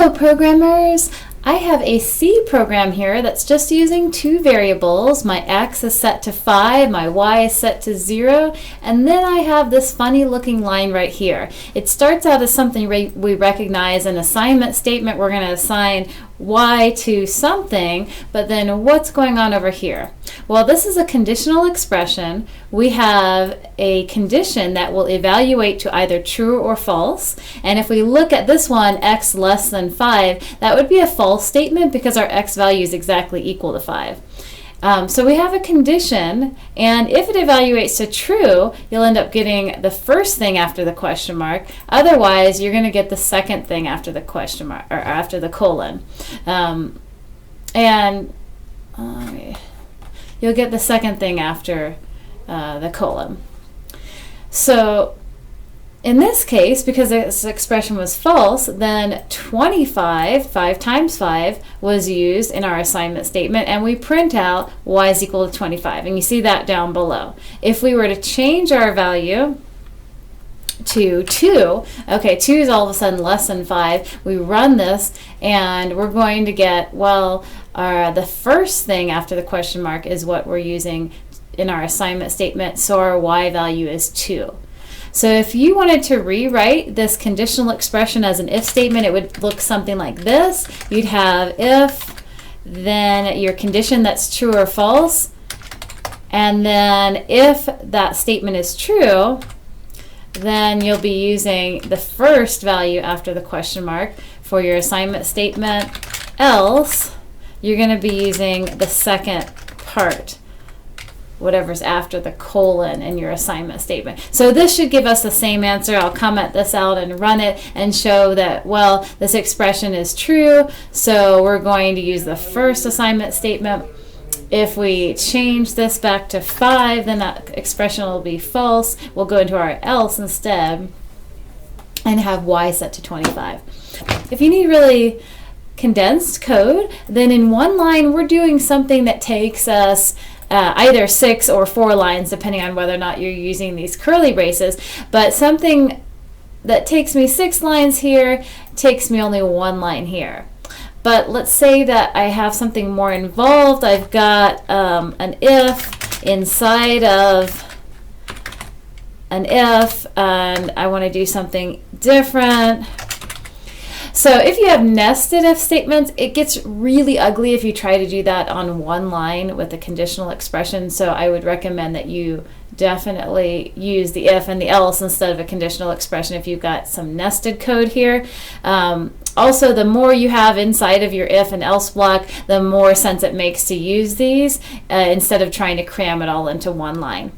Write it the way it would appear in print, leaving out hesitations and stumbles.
Hello programmers! I have a C program here that's just using two variables. My x is set to 5, my y is set to 0, and then I have this funny looking line right here. It starts out as something we recognize an assignment statement. We're going to assign y to something, but then what's going on over here? Well, this is a conditional expression. We have a condition that will evaluate to either true or false, and if we look at this one, x less than 5, that would be a false statement because our x value is exactly equal to 5. So we have a condition, and if it evaluates to true, you'll end up getting the first thing after the question mark. Otherwise, you're going to get the second thing after the question mark, or after the colon. You'll get the second thing after the colon. So in this case, because this expression was false, then 25, 5 times 5, was used in our assignment statement, and we print out y is equal to 25, and you see that down below. If we were to change our value to 2, okay, 2 is all of a sudden less than 5, we run this, and we're going to get, well, the first thing after the question mark is what we're using in our assignment statement, so our y value is 2. So if you wanted to rewrite this conditional expression as an if statement, it would look something like this. You'd have if, then your condition that's true or false, and then if that statement is true, then you'll be using the first value after the question mark for your assignment statement, else you're going to be using the second part, whatever's after the colon in your assignment statement. So this should give us the same answer. I'll comment this out and run it and show that, well, this expression is true, so we're going to use the first assignment statement. If we change this back to 5, then that expression will be false. We'll go into our else instead and have y set to 25. If you need really condensed code, then in one line we're doing something that takes us either 6 or 4 lines, depending on whether or not you're using these curly braces. But something that takes me 6 lines here takes me only 1 line here. But let's say that I have something more involved. I've got an if inside of an if, and I want to do something different. So if you have nested if statements, it gets really ugly if you try to do that on one line with a conditional expression. So I would recommend that you definitely use the if and the else instead of a conditional expression if you've got some nested code here. Also, the more you have inside of your if and else block, the more sense it makes to use these instead of trying to cram it all into one line.